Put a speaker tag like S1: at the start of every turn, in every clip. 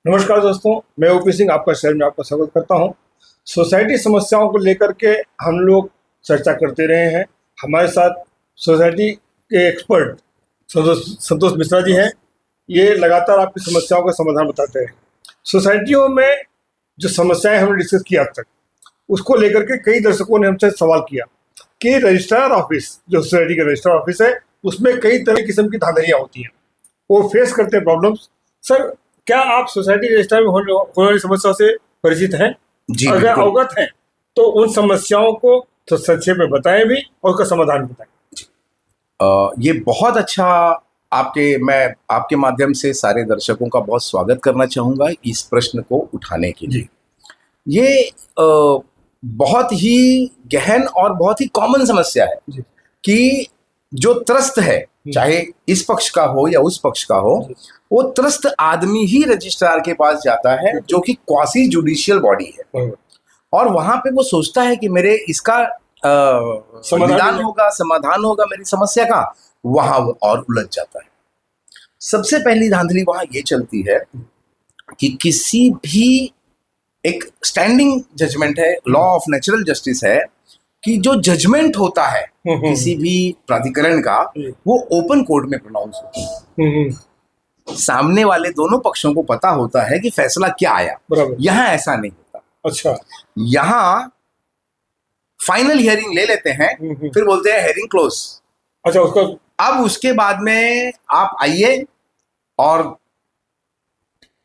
S1: नमस्कार दोस्तों, मैं ओपी सिंह आपका शहर में आपका स्वागत करता हूं। सोसाइटी समस्याओं को लेकर के हम लोग चर्चा करते रहे हैं। हमारे साथ सोसाइटी के एक्सपर्ट संतोष मिश्रा जी हैं। ये लगातार आपकी समस्याओं का समाधान बताते हैं। सोसाइटियों में जो समस्याएं हमने डिस्कस की आज तक, उसको लेकर के कई दर्शकों ने हमसे सवाल किया कि रजिस्ट्रार ऑफिस, जो सोसाइटी का रजिस्ट्रार ऑफिस है, उसमें कई तरह किस्म की धांधलियाँ होती हैं, वो फेस करते हैं प्रॉब्लम्स। सर, क्या आप सोसाइटी रजिस्ट्रार में होने वाली समस्याओं से परिचित हैं?
S2: जी,
S1: अगर
S2: बिल्कुल।
S1: अवगत हैं तो उन समस्याओं को तो संक्षेप में बताएं भी और उसका समाधान बताएं।
S2: ये बहुत अच्छा मैं आपके माध्यम से सारे दर्शकों का बहुत स्वागत करना चाहूँगा इस प्रश्न को उठाने के लिए। ये बहुत ही गहन और बहुत ही कॉमन समस्या है कि जो त्रस्त है, चाहे इस पक्ष का हो या उस पक्ष का हो, वो त्रस्त आदमी ही रजिस्ट्रार के पास जाता है, जो कि क्वासी जुडिशियल बॉडी है, और वहां पे वो सोचता है कि मेरे इसका समाधान होगा मेरी समस्या का। वहां वो और उलझ जाता है। सबसे पहली धांधली वहां ये चलती है कि किसी भी एक स्टैंडिंग जजमेंट है, लॉ ऑफ नेचुरल जस्टिस है, कि जो जजमेंट होता है किसी भी प्राधिकरण का, वो ओपन कोर्ट में प्रोनाउंस होता है। सामने वाले दोनों पक्षों को पता होता है कि फैसला क्या आया। यहां ऐसा नहीं होता।
S1: अच्छा,
S2: यहां फाइनल हियरिंग ले लेते हैं, फिर बोलते हैं हियरिंग क्लोज।
S1: अच्छा,
S2: अब उसके बाद में आप आइए और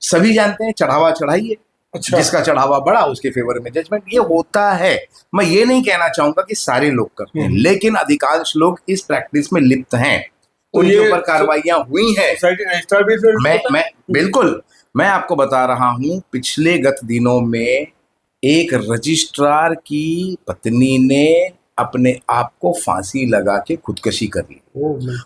S2: सभी जानते हैं चढ़ावा चढ़ाइए।
S1: अच्छा,
S2: जिसका चढ़ावा बढ़ा उसके फेवर में जजमेंट। ये होता है। मैं ये नहीं कहना चाहूंगा कि सारे लोग करते हैं, लेकिन अधिकांश लोग इस प्रैक्टिस में लिप्त हैं।
S1: तो
S2: उनके ऊपर कार्रवाइयां हुई हैं।
S1: सोसाइटी रजिस्ट्रार भी फिर
S2: बिल्कुल, मैं आपको बता रहा हूं, पिछले गत दिनों में एक रजिस्ट्रार की पत्नी ने अपने आप को फांसी लगा के खुदकशी कर ली,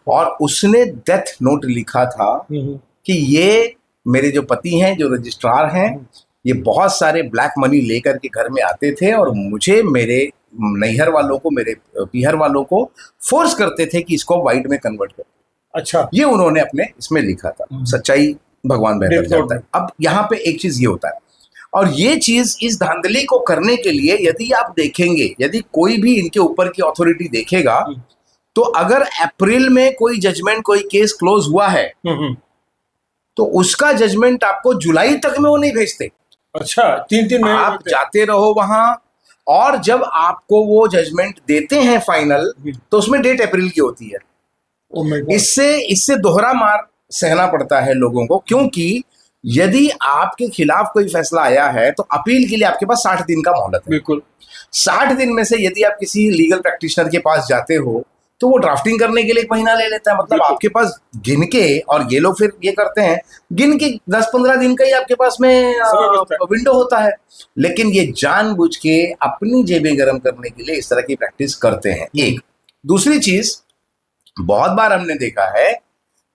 S2: और उसने डेथ नोट लिखा था कि ये मेरे जो पति हैं, जो रजिस्ट्रार हैं, ये बहुत सारे ब्लैक मनी लेकर के घर में आते थे और मुझे, मेरे नैहर वालों को, मेरे पीहर वालों को फोर्स करते थे कि इसको वाइट में कन्वर्ट कर।
S1: अच्छा,
S2: ये उन्होंने अपने इसमें लिखा था। सच्चाई भगवान बेहतर जानता है। अब यहाँ पे एक चीज ये होता है, और ये चीज, इस धांधली को करने के लिए यदि आप देखेंगे, यदि कोई भी इनके ऊपर की अथॉरिटी देखेगा, तो अगर अप्रैल में कोई जजमेंट, कोई केस क्लोज हुआ है, तो उसका जजमेंट आपको जुलाई तक में वो नहीं भेजते।
S1: अच्छा, 3-3 महीने
S2: आप जाते रहो वहां, और जब आपको वो जजमेंट देते हैं फाइनल, तो उसमें डेट अप्रैल की होती है। इससे दोहरा मार सहना पड़ता है लोगों को, क्योंकि यदि आपके खिलाफ कोई फैसला आया है तो अपील के लिए आपके पास 60 दिन का मोहलत है।
S1: बिल्कुल।
S2: 60 दिन में से यदि आप किसी लीगल प्रैक्टिशनर के पास जाते हो, तो वो ड्राफ्टिंग करने के लिए 1 महीना ले लेता है। मतलब आपके पास गिन के, और ये लोग फिर ये करते हैं, गिन के 10-15 दिन का ही आपके पास में विंडो होता है। लेकिन ये जानबूझ के अपनी जेबें गर्म करने के लिए इस तरह की प्रैक्टिस करते हैं। एक दूसरी चीज, बहुत बार हमने देखा है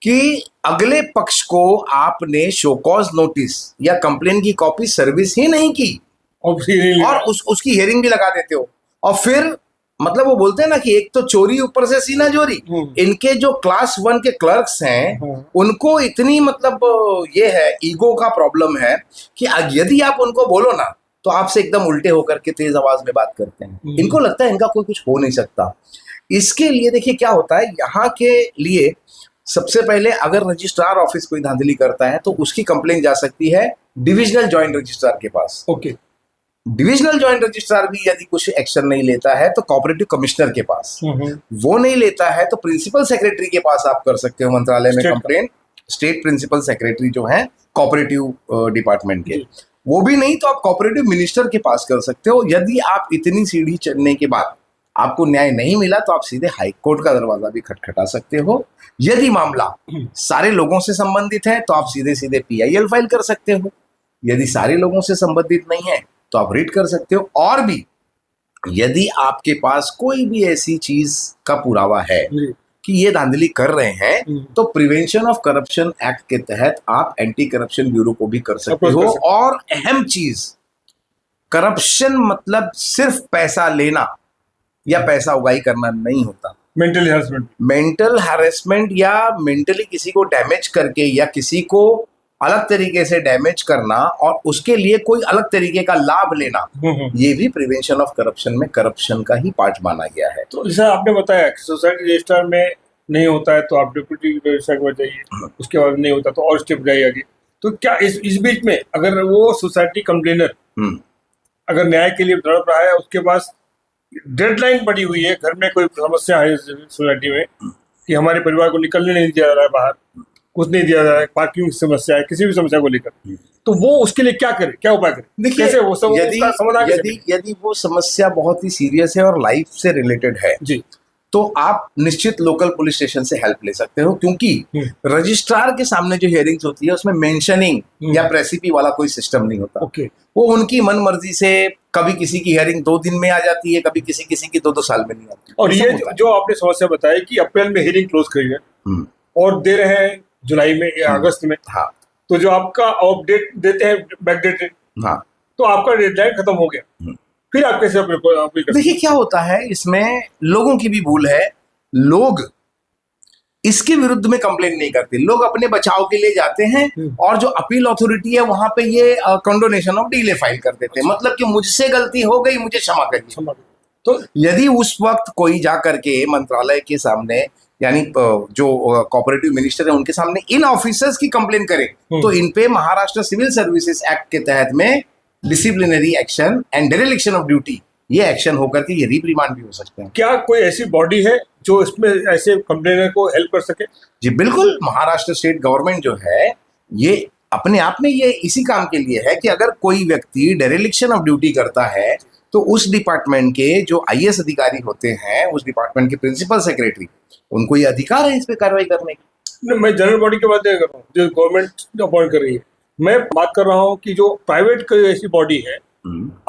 S2: कि अगले पक्ष को आपने शो कॉज नोटिस या कंप्लेन की कॉपी सर्विस ही नहीं की, और उसकी हियरिंग भी लगा देते हो, और फिर मतलब वो बोलते हैं ना कि एक तो चोरी ऊपर से सीना चोरी। इनके जो क्लास 1 के क्लर्क्स हैं, उनको इतनी मतलब ये है, ईगो का प्रॉब्लम है कि यदि आप उनको बोलो ना, तो आपसे एकदम उल्टे होकर के तेज आवाज में बात करते हैं। इनको लगता है इनका कोई कुछ हो नहीं सकता। इसके लिए देखिए क्या होता है, यहाँ के लिए सबसे पहले अगर रजिस्ट्रार ऑफिस कोई धांधली करता है, तो उसकी कंप्लेन जा सकती है डिविजनल जॉइंट रजिस्ट्रार के पास।
S1: ओके।
S2: डिविजनल जॉइंट रजिस्ट्रार भी यदि कुछ एक्शन नहीं लेता है, तो कोऑपरेटिव कमिश्नर के पास। वो नहीं लेता है तो प्रिंसिपल सेक्रेटरी के पास आप कर सकते हो, मंत्रालय में कंप्लेन। स्टेट प्रिंसिपल सेक्रेटरी जो है कोऑपरेटिव डिपार्टमेंट के, वो भी नहीं तो आप कोऑपरेटिव मिनिस्टर के पास कर सकते हो। यदि आप इतनी सीढ़ी चढ़ने के बाद आपको न्याय नहीं मिला, तो आप सीधे हाई कोर्ट का दरवाजा भी खटखटा सकते हो। यदि मामला सारे लोगों से संबंधित है, तो आप सीधे सीधे PIL फाइल कर सकते हो। यदि सारे लोगों से संबंधित नहीं है, तो आप रीट कर सकते हो। और भी यदि आपके पास कोई भी ऐसी चीज का पुरावा है कि ये धांधली कर रहे हैं, तो प्रिवेंशन ऑफ करप्शन एक्ट के तहत आप एंटी करप्शन ब्यूरो को भी कर सकते हो। और अहम चीज, करप्शन मतलब सिर्फ पैसा लेना या पैसा उगाही करना नहीं होता। मेंटल हैरेसमेंट या मेंटली किसी को डैमेज करके, या किसी को अलग तरीके से डैमेज करना और उसके लिए कोई अलग तरीके का लाभ लेना, ये भी प्रिवेंशन ऑफ करप्शन में करप्शन का ही पार्ट माना गया है।
S1: तो जैसा आपने बताया कि सोसाइटी रजिस्ट्रार में नहीं होता है तो आप डिप्टी रजिस्ट्रार में जाइए, उसके बाद नहीं होता तो और स्टेप जाइए आगे। तो क्या इस बीच में अगर वो सोसाइटी कंप्लेनर अगर न्याय के लिए तड़प रहा है, उसके पास डेडलाइन पड़ी हुई है, घर में कोई समस्या है सोसाइटी में कि हमारे परिवार को निकलने नहीं दिया जा रहा है, बाहर कुछ नहीं दिया जा रहा है, पार्किंग की समस्या है, किसी भी समस्या को लेकर, तो वो उसके लिए क्या करे, क्या उपाय करे?
S2: देखिए,
S1: कैसे वो सब उसका समाधान कैसे?
S2: यदि वो समस्या बहुत ही सीरियस है और लाइफ से रिलेटेड है
S1: जी,
S2: तो आप निश्चित लोकल पुलिस स्टेशन से हेल्प ले सकते हो, क्योंकि रजिस्ट्रार के सामने जो हियरिंग्स होती है उसमें मेंशनिंग या प्रेसिपी वाला कोई सिस्टम नहीं होता।
S1: ओके,
S2: वो उनकी मन मर्जी से कभी किसी की हियरिंग 2 दिन में आ जाती है, कभी किसी की 2-2 साल में नहीं आती।
S1: और ये जो आपने समस्या बताई कि अप्रैल में हियरिंग क्लोज करी है और दे रहे हैं जुलाई में या अगस्त में,
S2: हाँ,
S1: तो जो आपका अपडेट देते हैं बैकडेटेड,
S2: हाँ,
S1: तो आपका डेडलाइन खत्म हो गया, फिर आप कैसे अपने
S2: देखिए क्या होता है इसमें, लोगों की भी भूल है। लोग इसके विरुद्ध में कंप्लेन नहीं करते, लोग अपने बचाव के लिए जाते हैं और जो अपील अथॉरिटी है वहां पे ये कंडोनेशन ऑफ डिले फाइल कर देते हैं, मतलब कि मुझसे गलती हो गई, मुझे क्षमा करिए। तो यदि उस वक्त कोई जा करके मंत्रालय के सामने, यानी जो कोऑपरेटिव मिनिस्टर है उनके सामने इन ऑफिसर्स की कंप्लेन करे, तो इन पे महाराष्ट्र सिविल सर्विसेज एक्ट के तहत में disciplinary action and dereliction of duty, ये एक्शन होकर के ये रिप्रीमांड भी हो सकते हैं।
S1: क्या कोई ऐसी बॉडी है जो इसमें ऐसे कंप्लेनर को हेल्प कर सके?
S2: जी बिल्कुल, महाराष्ट्र स्टेट गवर्नमेंट जो है ये अपने आप में ये इसी काम के लिए है कि अगर कोई व्यक्ति डेरेलिक्शन ऑफ ड्यूटी करता है तो उस डिपार्टमेंट के जो आईएएस अधिकारी होते हैं, उस डिपार्टमेंट के प्रिंसिपल सेक्रेटरी, उनको ये अधिकार है इस पे कार्रवाई करने की।
S1: मैं जनरल बॉडी की बात नहीं कर रहा हूँ जो गवर्नमेंट अपॉइंट कर रही है, मैं बात कर रहा हूँ कि जो प्राइवेट कोई ऐसी बॉडी है,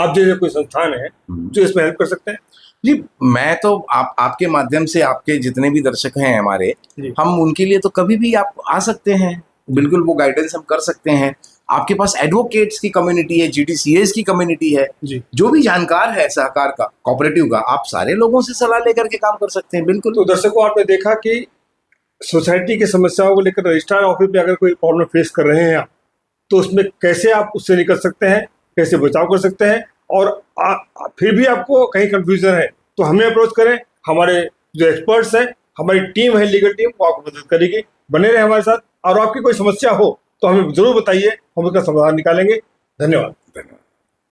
S1: आप जैसे कोई संस्थान है जो इसमें हेल्प कर सकते हैं।
S2: जी मैं तो आपके माध्यम से, आपके जितने भी दर्शक हैं हमारे, हम उनके लिए तो कभी भी आप आ सकते हैं, बिल्कुल वो गाइडेंस हम कर सकते हैं। आपके पास एडवोकेट्स की कम्युनिटी है, जीडीसीएस की कम्युनिटी है, जो भी जानकार है सहकार का, कोऑपरेटिव का, आप सारे लोगों से सलाह लेकर के काम कर सकते हैं। बिल्कुल।
S1: तो दर्शकों, आपने देखा कि सोसाइटी की समस्याओं को लेकर रजिस्ट्रार ऑफिस में अगर कोई प्रॉब्लम फेस कर रहे हैं आप, तो उसमें कैसे आप उससे निकल सकते हैं, कैसे बचाव कर सकते हैं, और फिर भी आपको कहीं कंफ्यूजन है तो हमें अप्रोच करें। हमारे जो एक्सपर्ट्स हैं, हमारी टीम है, लीगल टीम, वो आपको मदद करेगी। बने रहे हमारे साथ, और आपकी कोई समस्या हो तो हमें जरूर बताइए, हम उसका समाधान निकालेंगे। धन्यवाद।